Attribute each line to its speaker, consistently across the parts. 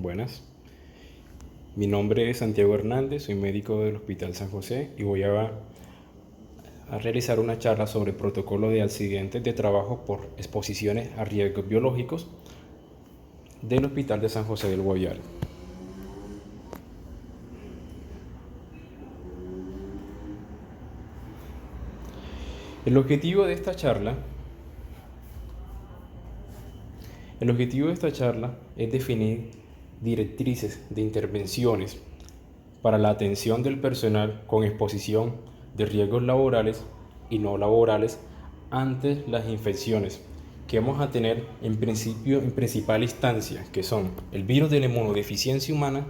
Speaker 1: Buenas. Mi nombre es Santiago Hernández, soy médico del Hospital San José y voy a realizar una charla sobre protocolo de accidentes de trabajo por exposiciones a riesgos biológicos del Hospital de San José del Guaviare. El objetivo de esta charla es definir directrices de intervenciones para la atención del personal con exposición de riesgos laborales y no laborales ante las infecciones que vamos a tener en principal instancia, que son el virus de la inmunodeficiencia humana,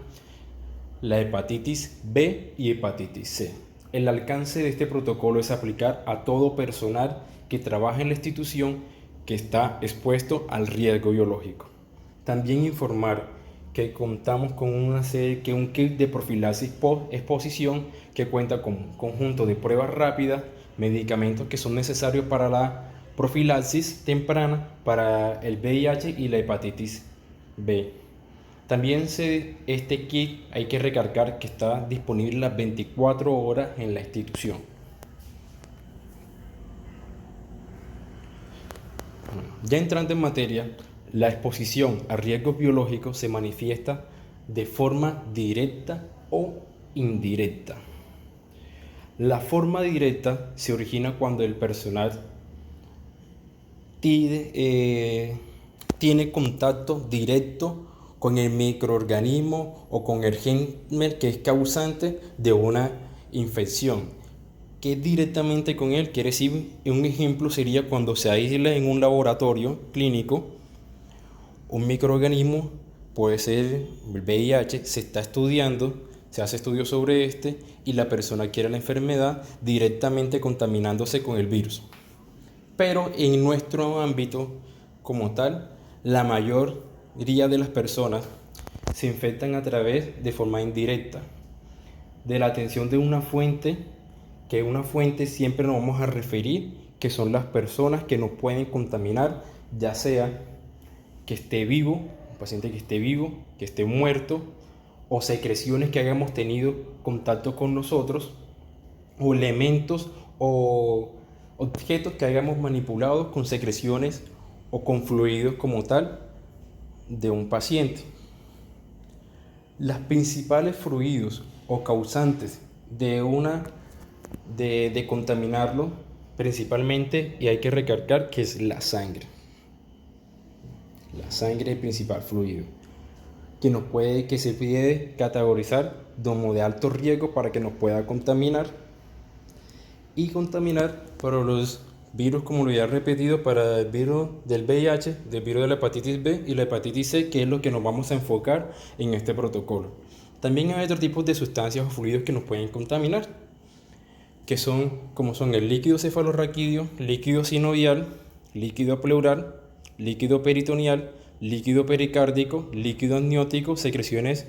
Speaker 1: la hepatitis B y hepatitis C. El alcance de este protocolo es aplicar a todo personal que trabaja en la institución que está expuesto al riesgo biológico. También informar que contamos con un kit de profilaxis post-exposición que cuenta con un conjunto de pruebas rápidas, medicamentos que son necesarios para la profilaxis temprana para el VIH y la hepatitis B. También este kit hay que recalcar que está disponible las 24 horas en la institución. Ya entrando en materia, la exposición a riesgos biológicos se manifiesta de forma directa o indirecta. La forma directa se origina cuando el personal tiene contacto directo con el microorganismo o con el germen que es causante de una infección. Que directamente con él quiere decir, un ejemplo sería cuando se aísla en un laboratorio clínico un microorganismo, puede ser el VIH, se está estudiando, se hace estudios sobre este y la persona adquiere la enfermedad directamente contaminándose con el virus. Pero en nuestro ámbito como tal, la mayoría de las personas se infectan a través de forma indirecta, de la atención de una fuente, que una fuente siempre nos vamos a referir, que son las personas que nos pueden contaminar, ya sea que esté vivo, un paciente que esté vivo, que esté muerto, o secreciones que hayamos tenido contacto con nosotros, o elementos o objetos que hayamos manipulado con secreciones o con fluidos como tal de un paciente. Los principales fluidos o causantes de contaminarlo principalmente, y hay que recalcar que es la sangre. La sangre es el principal fluido que se puede categorizar como de alto riesgo para que nos pueda contaminar para los virus, como lo ya he repetido, para el virus del VIH, del virus de la hepatitis B y la hepatitis C, que es lo que nos vamos a enfocar en este protocolo. También hay otros tipos de sustancias o fluidos que nos pueden contaminar, que son como son el líquido cefalorraquídeo, líquido sinovial, líquido pleural, líquido peritoneal, líquido pericárdico, líquido amniótico, secreciones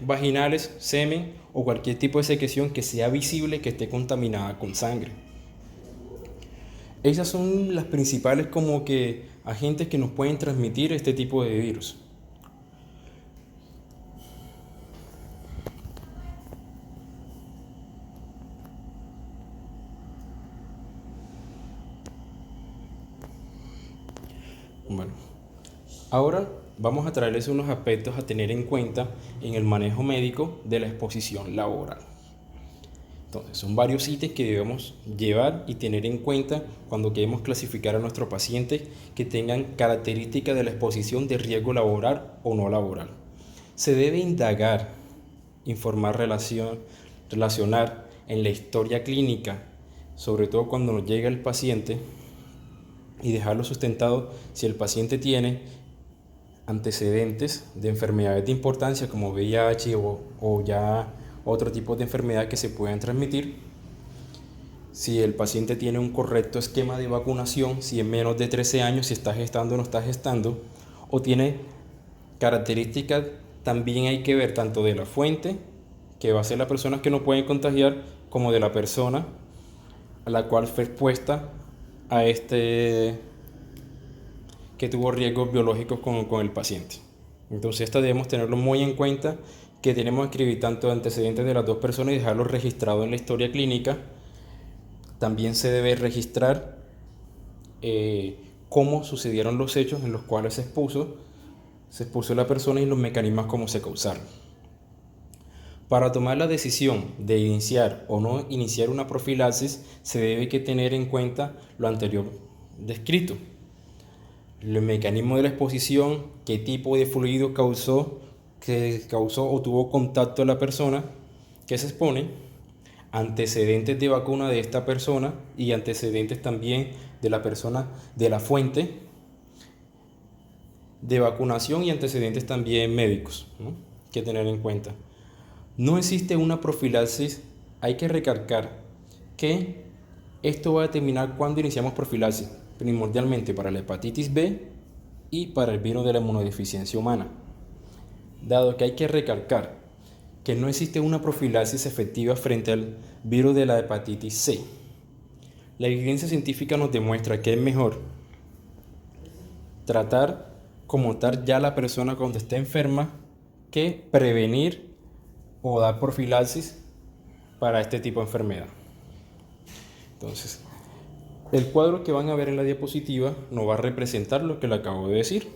Speaker 1: vaginales, semen o cualquier tipo de secreción que sea visible que esté contaminada con sangre. Esas son las principales como que agentes que nos pueden transmitir este tipo de virus. Bueno, ahora vamos a traerles unos aspectos a tener en cuenta en el manejo médico de la exposición laboral. Entonces, son varios ítems que debemos llevar y tener en cuenta cuando queremos clasificar a nuestros pacientes que tengan características de la exposición de riesgo laboral o no laboral. Se debe indagar, informar, relacionar en la historia clínica, sobre todo cuando nos llega el paciente, y dejarlo sustentado si el paciente tiene antecedentes de enfermedades de importancia como VIH o ya otro tipo de enfermedad que se puedan transmitir, si el paciente tiene un correcto esquema de vacunación, si en menos de 13 años, si está gestando o no está gestando, o tiene características. También hay que ver tanto de la fuente, que va a ser la persona que no puede contagiar, como de la persona a la cual fue expuesta a que tuvo riesgos biológicos con el paciente. Entonces, esto debemos tenerlo muy en cuenta, que tenemos que escribir tanto antecedentes de las dos personas y dejarlos registrados en la historia clínica. También se debe registrar cómo sucedieron los hechos en los cuales se expuso la persona y los mecanismos cómo se causaron. Para tomar la decisión de iniciar o no iniciar una profilaxis, se debe que tener en cuenta lo anterior descrito: el mecanismo de la exposición, qué tipo de fluido causó o tuvo contacto la persona que se expone, antecedentes de vacuna de esta persona y antecedentes también de la persona, de la fuente de vacunación, y antecedentes también médicos, ¿no? Que tener en cuenta. No existe una profilaxis. Hay que recalcar que esto va a determinar cuándo iniciamos profilaxis, primordialmente para la hepatitis B y para el virus de la inmunodeficiencia humana, dado que hay que recalcar que no existe una profilaxis efectiva frente al virus de la hepatitis C. La evidencia científica nos demuestra que es mejor tratar como tal ya la persona cuando esté enferma que prevenir o dar profilaxis para este tipo de enfermedad. Entonces, el cuadro que van a ver en la diapositiva nos va a representar lo que le acabo de decir,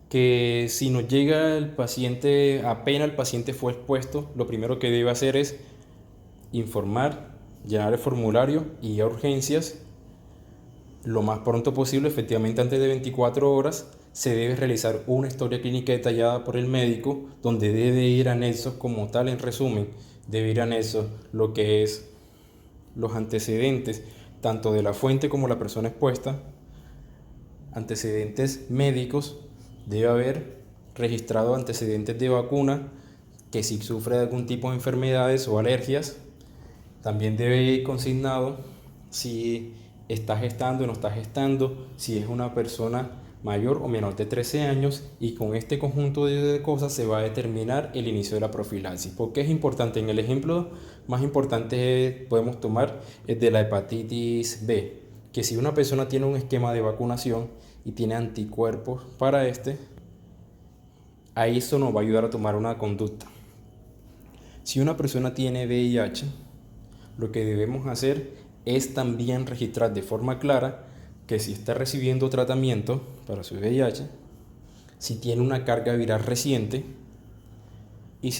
Speaker 1: que si nos llega el paciente, apenas el paciente fue expuesto, lo primero que debe hacer es informar, llenar el formulario y a urgencias lo más pronto posible. Efectivamente, antes de 24 horas se debe realizar una historia clínica detallada por el médico, donde debe ir anexos como tal. En resumen, debe ir anexos lo que es los antecedentes tanto de la fuente como la persona expuesta, antecedentes médicos, debe haber registrado antecedentes de vacuna, que si sufre de algún tipo de enfermedades o alergias. También debe ir consignado si está gestando o no está gestando, si es una persona mayor o menor de 13 años, y con este conjunto de cosas se va a determinar el inicio de la profilaxis. ¿Por qué es importante? En el ejemplo más importante podemos tomar el de la hepatitis B, que si una persona tiene un esquema de vacunación y tiene anticuerpos para ahí eso nos va a ayudar a tomar una conducta. Si una persona tiene VIH, lo que debemos hacer es también registrar de forma clara que si está recibiendo tratamiento para su VIH, si tiene una carga viral reciente, y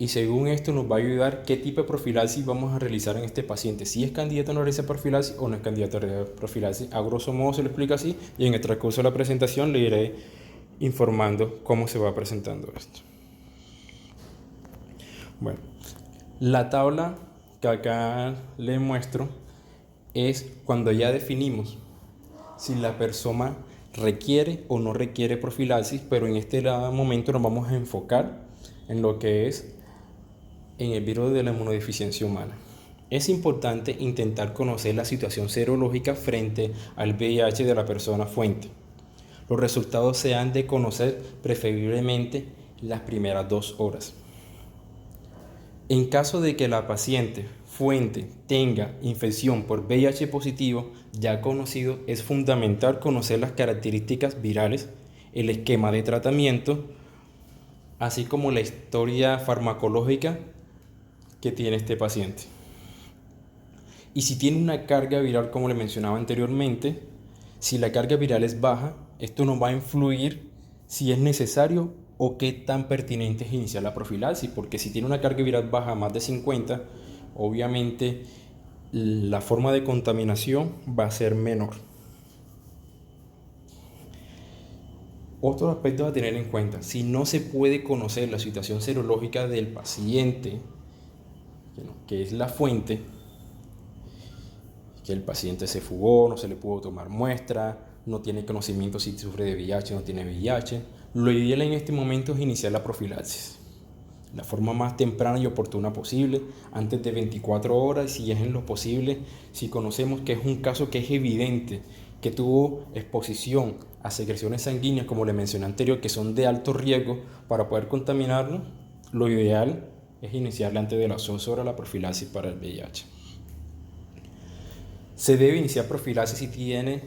Speaker 1: según esto nos va a ayudar qué tipo de profilaxis vamos a realizar en este paciente, si es candidato a no realizar profilaxis o no es candidato a realizar profilaxis. A grosso modo se lo explica así, y en el transcurso de la presentación le iré informando cómo se va presentando esto. Bueno, la tabla que acá les muestro es cuando ya definimos si la persona requiere o no requiere profilaxis, pero en este momento nos vamos a enfocar en lo que es en el virus de la inmunodeficiencia humana. Es importante intentar conocer la situación serológica frente al VIH de la persona fuente. Los resultados se han de conocer preferiblemente las primeras 2 horas. En caso de que la paciente fuente tenga infección por VIH positivo ya conocido, es fundamental conocer las características virales, el esquema de tratamiento, así como la historia farmacológica que tiene este paciente. Y si tiene una carga viral, como le mencionaba anteriormente, si la carga viral es baja, esto nos va a influir si es necesario o qué tan pertinente es iniciar la profilaxis, porque si tiene una carga viral baja, más de 50, obviamente la forma de contaminación va a ser menor. Otro aspecto a tener en cuenta: si no se puede conocer la situación serológica del paciente, que es la fuente, que el paciente se fugó, no se le pudo tomar muestra, no tiene conocimiento si sufre de VIH o no tiene VIH, lo ideal en este momento es iniciar la profilaxis la forma más temprana y oportuna posible, antes de 24 horas, si es en lo posible. Si conocemos que es un caso que es evidente que tuvo exposición a secreciones sanguíneas, como le mencioné anterior, que son de alto riesgo para poder contaminarlo, lo ideal es iniciarla antes de las 11 horas la profilaxis para el VIH. Se debe iniciar profilaxis si tiene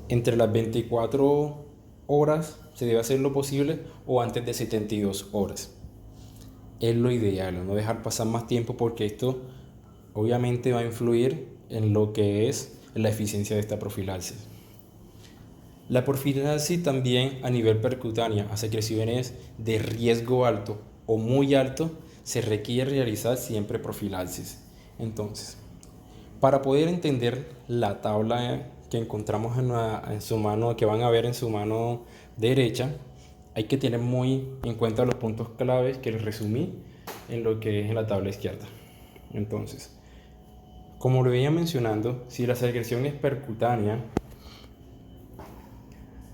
Speaker 1: entre las 24 horas se debe hacer lo posible o antes de 72 horas. Es lo ideal, no dejar pasar más tiempo porque esto obviamente va a influir en lo que es la eficiencia de esta profilaxis. La profilaxis también a nivel percutánea a secreciones de riesgo alto o muy alto se requiere realizar siempre profilaxis. Entonces, para poder entender la tabla que encontramos en su mano, que van a ver en su mano derecha, hay que tener muy en cuenta los puntos claves que les resumí en lo que es en la tabla izquierda. Entonces, como lo venía mencionando, si la secreción es percutánea,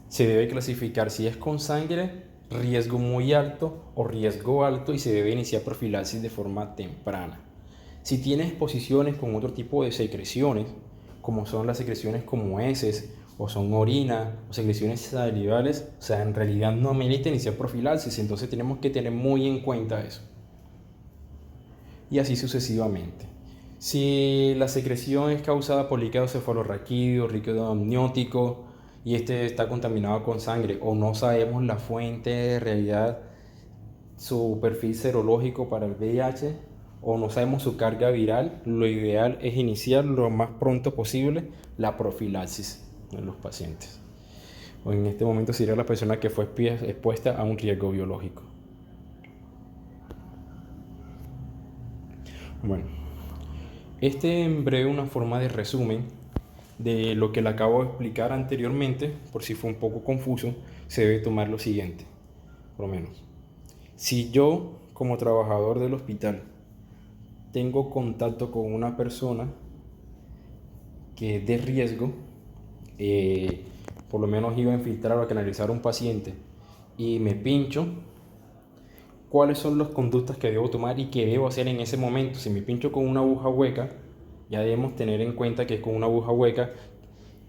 Speaker 1: se debe clasificar si es con sangre, riesgo muy alto o riesgo alto, y se debe iniciar profilaxis de forma temprana. Si tiene exposiciones con otro tipo de secreciones, como son las secreciones como heces, o son orina, o secreciones salivales, o sea, en realidad no amerita iniciar profilaxis, entonces tenemos que tener muy en cuenta eso. Y así sucesivamente. Si la secreción es causada por líquido cefalorraquídeo, líquido amniótico, y este está contaminado con sangre, o no sabemos la fuente de realidad, su perfil serológico para el VIH, o no sabemos su carga viral, lo ideal es iniciar lo más pronto posible la profilaxis en los pacientes. O en este momento sería la persona que fue expuesta a un riesgo biológico. Bueno, este en breve una forma de resumen de lo que le acabo de explicar anteriormente, por si fue un poco confuso, se debe tomar lo siguiente, por lo menos. Si yo, como trabajador del hospital, tengo contacto con una persona que es de riesgo, por lo menos iba a infiltrar o a canalizar a un paciente y me pincho, ¿cuáles son las conductas que debo tomar y qué debo hacer en ese momento? Si me pincho con una aguja hueca, ya debemos tener en cuenta que es con una aguja hueca,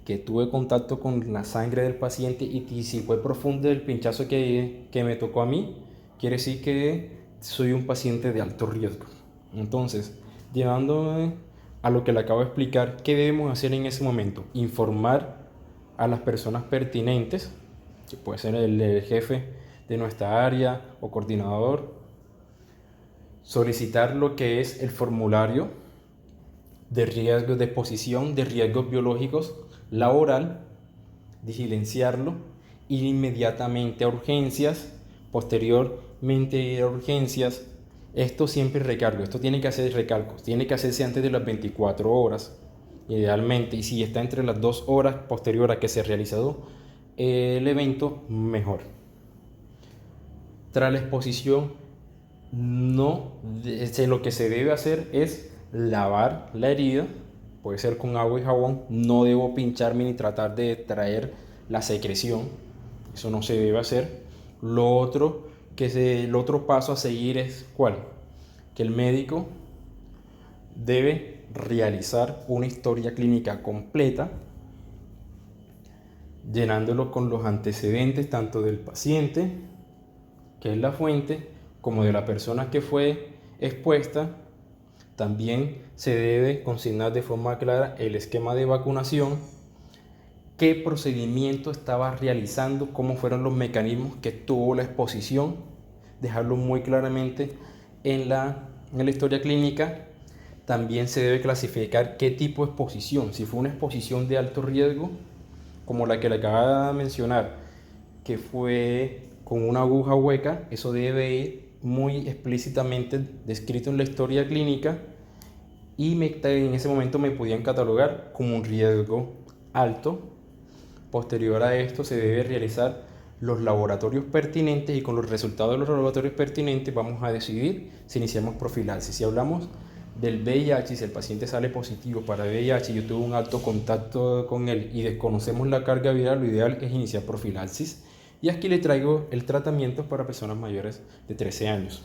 Speaker 1: que tuve contacto con la sangre del paciente, y si fue profundo el pinchazo que me tocó a mí, quiere decir que soy un paciente de alto riesgo. Entonces, llevándome a lo que le acabo de explicar, ¿qué debemos hacer en ese momento? Informar a las personas pertinentes, que puede ser el jefe de nuestra área o coordinador, solicitar lo que es el formulario de riesgos de exposición de riesgos biológicos laboral, diligenciarlo, ir inmediatamente a urgencias, posteriormente a urgencias. Esto siempre recargo, esto tiene que hacer recalcos, tiene que hacerse antes de las 24 horas, idealmente, y si está entre las 2 horas posterior a que se ha realizado el evento, mejor. Tras la exposición, lo que se debe hacer es lavar la herida, puede ser con agua y jabón, no debo pincharme ni tratar de extraer la secreción, eso no se debe hacer. El otro paso a seguir es ¿cuál? Que el médico debe realizar una historia clínica completa, llenándolo con los antecedentes tanto del paciente, que es la fuente, como de la persona que fue expuesta. También se debe consignar de forma clara el esquema de vacunación, qué procedimiento estaba realizando, cómo fueron los mecanismos que tuvo la exposición, dejarlo muy claramente en la historia clínica. También se debe clasificar qué tipo de exposición, si fue una exposición de alto riesgo, como la que le acaba de mencionar, que fue con una aguja hueca, eso debe ir muy explícitamente descrito en la historia clínica, y en ese momento me podían catalogar como un riesgo alto. Posterior a esto se debe realizar los laboratorios pertinentes, y con los resultados de los laboratorios pertinentes vamos a decidir si iniciamos profilaxis. Si hablamos del VIH, si el paciente sale positivo para VIH y yo tuve un alto contacto con él y desconocemos la carga viral, lo ideal es iniciar profilaxis. Y aquí le traigo el tratamiento para personas mayores de 13 años.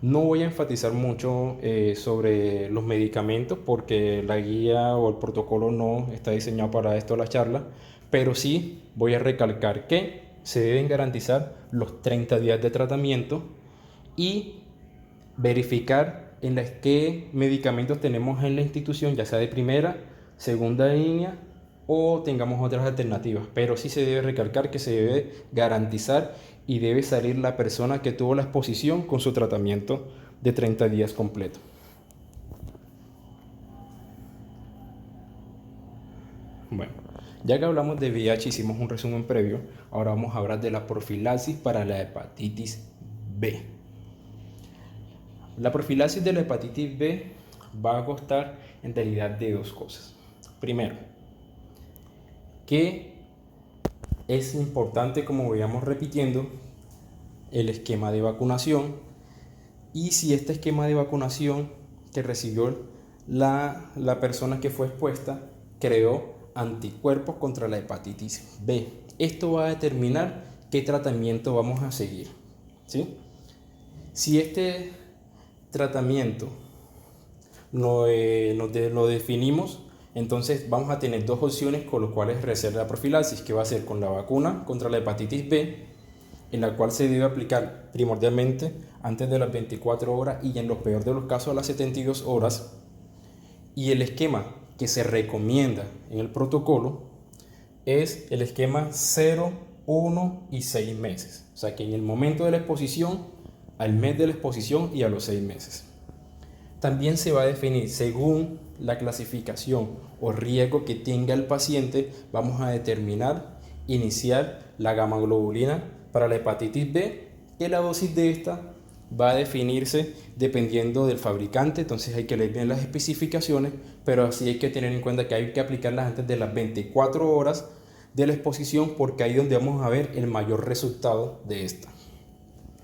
Speaker 1: No voy a enfatizar mucho sobre los medicamentos porque la guía o el protocolo no está diseñado para esto, la charla, pero sí voy a recalcar que se deben garantizar los 30 días de tratamiento y verificar en qué medicamentos tenemos en la institución, ya sea de primera, segunda línea o tengamos otras alternativas, pero sí se debe recalcar que se debe garantizar y debe salir la persona que tuvo la exposición con su tratamiento de 30 días completo. Bueno, ya que hablamos de VIH, hicimos un resumen previo, ahora vamos a hablar de la profilaxis para la hepatitis B. La profilaxis de la hepatitis B va a constar en realidad de dos cosas. Primero, que es importante, como veíamos repitiendo, el esquema de vacunación, y si este esquema de vacunación que recibió la persona que fue expuesta creó anticuerpos contra la hepatitis B. Esto va a determinar qué tratamiento vamos a seguir, ¿sí? Si este tratamiento lo definimos, entonces vamos a tener dos opciones con las cuales realizar la profilaxis, que va a ser con la vacuna contra la hepatitis B, en la cual se debe aplicar primordialmente antes de las 24 horas y en los peores de los casos a las 72 horas. Y el esquema que se recomienda en el protocolo es el esquema 0, 1 y 6 meses. O sea que en el momento de la exposición, al mes de la exposición y a los 6 meses. También se va a definir según la clasificación o riesgo que tenga el paciente, vamos a determinar iniciar la gamma-globulina para la hepatitis B, que la dosis de esta va a definirse dependiendo del fabricante, entonces hay que leer bien las especificaciones, pero sí hay que tener en cuenta que hay que aplicarlas antes de las 24 horas de la exposición, porque ahí es donde vamos a ver el mayor resultado de esta,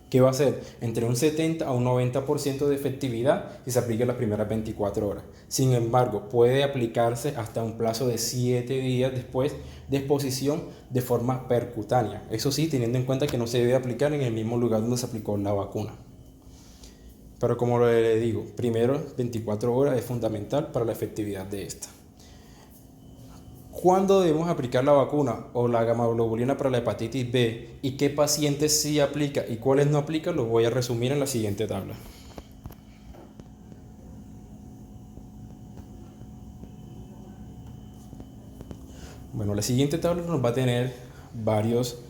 Speaker 1: que va a ser entre un 70 a un 90% de efectividad si se aplica las primeras 24 horas. Sin embargo, puede aplicarse hasta un plazo de 7 días después de exposición de forma percutánea. Eso sí, teniendo en cuenta que no se debe aplicar en el mismo lugar donde se aplicó la vacuna. Pero como le digo, primero 24 horas es fundamental para la efectividad de esta. ¿Cuándo debemos aplicar la vacuna o la gamma-globulina para la hepatitis B y qué pacientes sí aplica y cuáles no aplica? Lo voy a resumir en la siguiente tabla. Bueno, la siguiente tabla nos va a tener varios,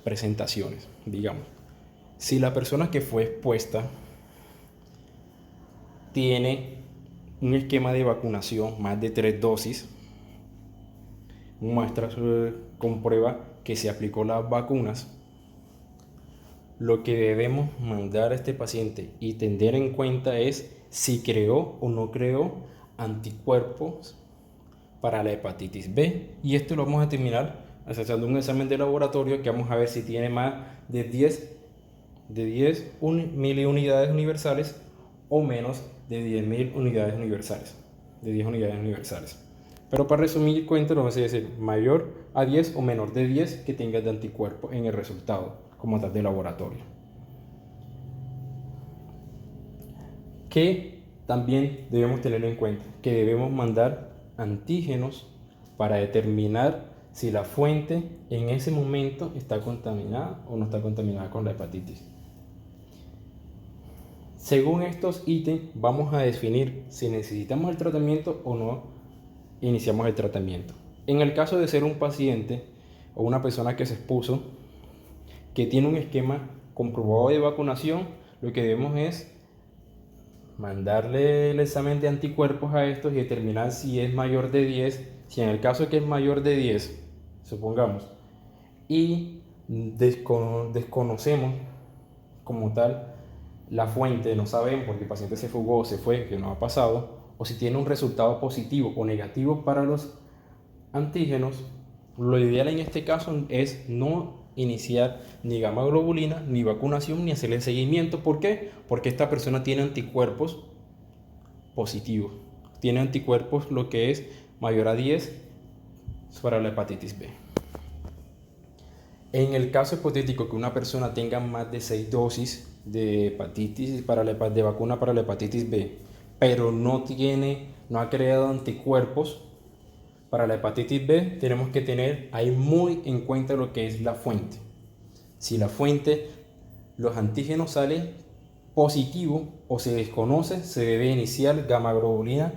Speaker 1: presentaciones. Si la persona que fue expuesta tiene un esquema de vacunación, más de 3 dosis, muestra, comprueba que se aplicó las vacunas, lo que debemos mandar a este paciente y tener en cuenta es si creó o no creó anticuerpos para la hepatitis B, y esto lo vamos a determinar haciendo un examen de laboratorio que vamos a ver si tiene más de 10 miliunidades universales o menos de 10.000 unidades universales, de 10 unidades universales. Pero para resumir cuentas, vamos a decir mayor a 10 o menor de 10 que tenga de anticuerpo en el resultado como tal de laboratorio. Que también debemos tener en cuenta que debemos mandar antígenos para determinar si la fuente en ese momento está contaminada o no está contaminada con la hepatitis. Según estos ítems vamos a definir si necesitamos el tratamiento o no iniciamos el tratamiento. En el caso de ser un paciente o una persona que se expuso, que tiene un esquema comprobado de vacunación, lo que debemos es mandarle el examen de anticuerpos a estos y determinar si es mayor de 10, si en el caso que es mayor de 10, supongamos, y desconocemos como tal la fuente, no sabemos porque el paciente se fugó, se fue, que no ha pasado, o si tiene un resultado positivo o negativo para los antígenos, lo ideal en este caso es no iniciar ni gamma globulina, ni vacunación, ni hacerle seguimiento. ¿Por qué? Porque esta persona tiene anticuerpos positivos, tiene anticuerpos lo que es mayor a 10 para la hepatitis B. En el caso hipotético que una persona tenga más de 6 dosis de hepatitis de vacuna para la hepatitis B, pero no ha creado anticuerpos para la hepatitis B, tenemos que tener ahí muy en cuenta lo que es la fuente. Si la fuente, los antígenos salen positivos o se desconoce, se debe iniciar gamma globulina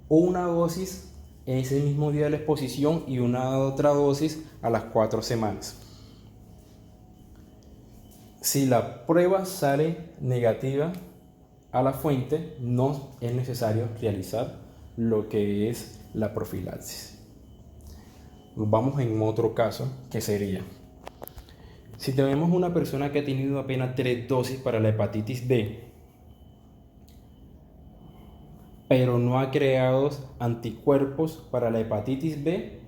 Speaker 1: o una dosis ese mismo día de la exposición y una otra dosis a las 4 semanas. Si la prueba sale negativa a la fuente, no es necesario realizar lo que es la profilaxis. Vamos en otro caso, que sería, si tenemos una persona que ha tenido apenas 3 dosis para la hepatitis B, pero no ha creado anticuerpos para la hepatitis B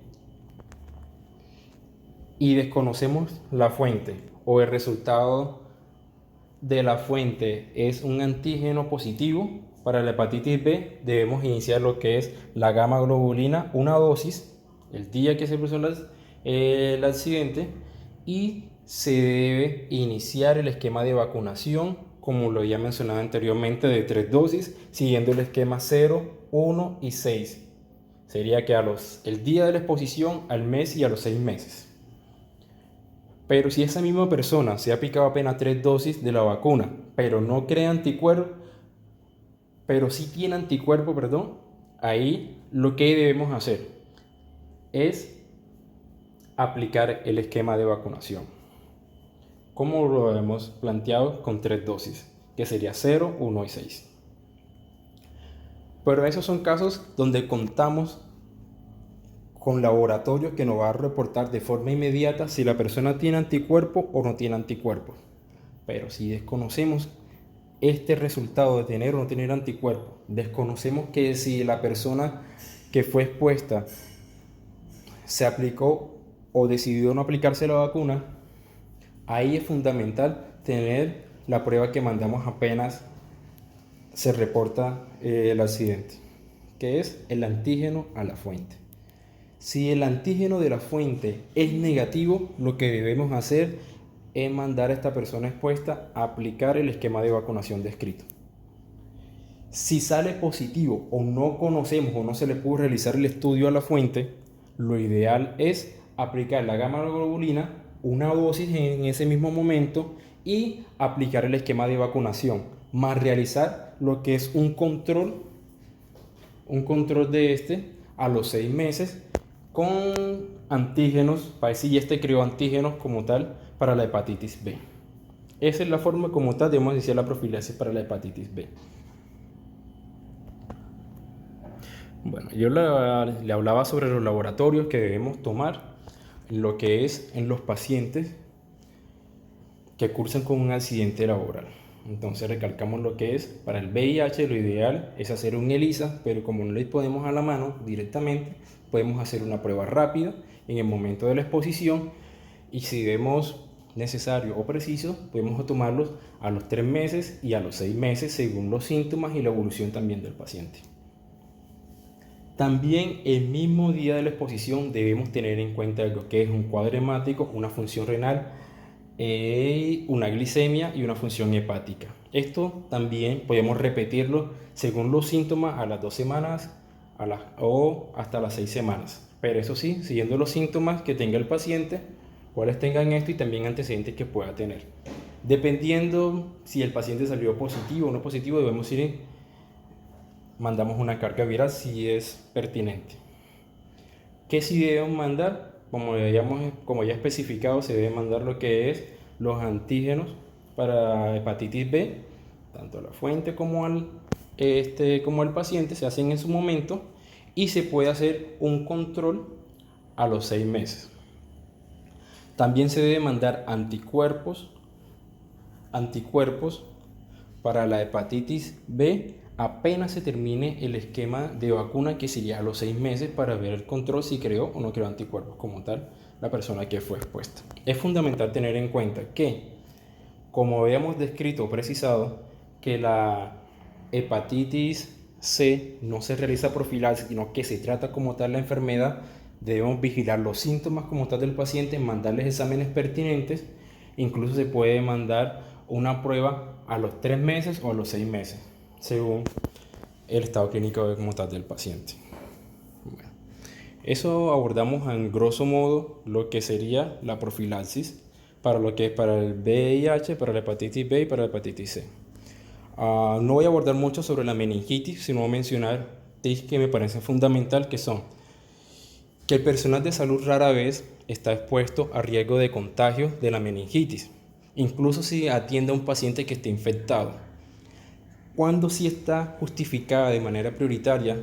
Speaker 1: y desconocemos la fuente o el resultado de la fuente es un antígeno positivo para la hepatitis B, debemos iniciar lo que es la gamma globulina, una dosis, el día que se produjo el accidente, y se debe iniciar el esquema de vacunación, como lo había mencionado anteriormente, de 3 dosis, siguiendo el esquema 0, 1 y 6. Sería que el día de la exposición, al mes y a los 6 meses. Pero si esa misma persona se ha aplicado apenas 3 dosis de la vacuna, pero no crea anticuerpo, pero sí tiene anticuerpo, ahí lo que debemos hacer es aplicar el esquema de vacunación, como lo hemos planteado con 3 dosis, que sería 0, 1 y 6. Pero esos son casos donde contamos con laboratorios que nos va a reportar de forma inmediata si la persona tiene anticuerpo o no tiene anticuerpo. Pero si desconocemos este resultado de tener o no tener anticuerpo, desconocemos que si la persona que fue expuesta se aplicó o decidió no aplicarse la vacuna, ahí es fundamental tener la prueba que mandamos apenas se reporta el accidente, que es el antígeno a la fuente. Si el antígeno de la fuente es negativo, lo que debemos hacer es mandar a esta persona expuesta a aplicar el esquema de vacunación descrito. Si sale positivo o no conocemos o no se le pudo realizar el estudio a la fuente, lo ideal es aplicar la gamma globulina, una dosis en ese mismo momento, y aplicar el esquema de vacunación, más realizar lo que es un control de a los 6 meses con antígenos, para decir ya creó antígenos como tal para la hepatitis B. Esa es la forma como tal debemos iniciar la profilaxis para la hepatitis B. Bueno, yo le hablaba sobre los laboratorios que debemos tomar, lo que es en los pacientes que cursan con un accidente laboral. Entonces recalcamos lo que es para el VIH, lo ideal es hacer un ELISA, pero como no le podemos a la mano directamente, podemos hacer una prueba rápida en el momento de la exposición, y si vemos necesario o preciso, podemos tomarlos a los 3 meses y a los 6 meses según los síntomas y la evolución también del paciente. También el mismo día de la exposición debemos tener en cuenta lo que es un cuadro hemático, una función renal, una glicemia y una función hepática. Esto también podemos repetirlo según los síntomas a las 2 semanas o hasta las 6 semanas. Pero eso sí, siguiendo los síntomas que tenga el paciente, cuáles tengan esto y también antecedentes que pueda tener. Dependiendo si el paciente salió positivo o no positivo, debemos mandamos una carga viral si es pertinente. ¿Qué sí debemos mandar? Como ya especificado, se debe mandar lo que es los antígenos para hepatitis B, tanto a la fuente como al paciente, se hacen en su momento, y se puede hacer un control a los 6 meses. También se debe mandar anticuerpos para la hepatitis B apenas se termine el esquema de vacuna, que sería a los 6 meses, para ver el control si creó o no creó anticuerpos como tal la persona que fue expuesta. Es fundamental tener en cuenta que, como habíamos descrito o precisado, que la hepatitis C no se realiza profilaxis, sino que se trata como tal la enfermedad. Debemos vigilar los síntomas como tal del paciente, mandarles exámenes pertinentes. Incluso se puede mandar una prueba a los 3 meses o a los 6 meses, según el estado clínico como tal del paciente. Bueno, eso abordamos en grosso modo lo que sería la profilaxis para lo que es para el VIH, para la hepatitis B y para la hepatitis C. No voy a abordar mucho sobre la meningitis, sino mencionar tips que me parecen fundamental, que son que el personal de salud rara vez está expuesto a riesgo de contagio de la meningitis, incluso si atiende a un paciente que esté infectado. Cuando sí está justificada de manera prioritaria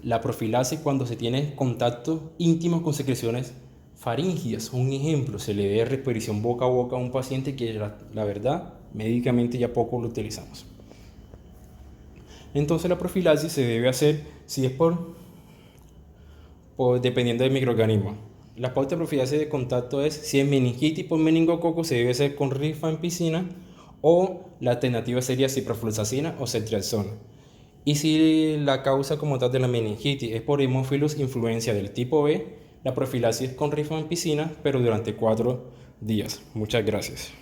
Speaker 1: la profilaxis cuando se tiene contacto íntimo con secreciones faríngeas. Un ejemplo, se le dé respiración boca a boca a un paciente que la verdad médicamente ya poco lo utilizamos. Entonces la profilaxis se debe hacer si es dependiendo del microorganismo. La pauta de profilaxis de contacto es si es meningitis por meningococo se debe hacer con rifampicina o la alternativa sería ciprofloxacina o ceftriaxona. Y si la causa como tal de la meningitis es por Haemophilus influenza del tipo B, la profilaxis es con rifampicina, pero durante 4 días. Muchas gracias.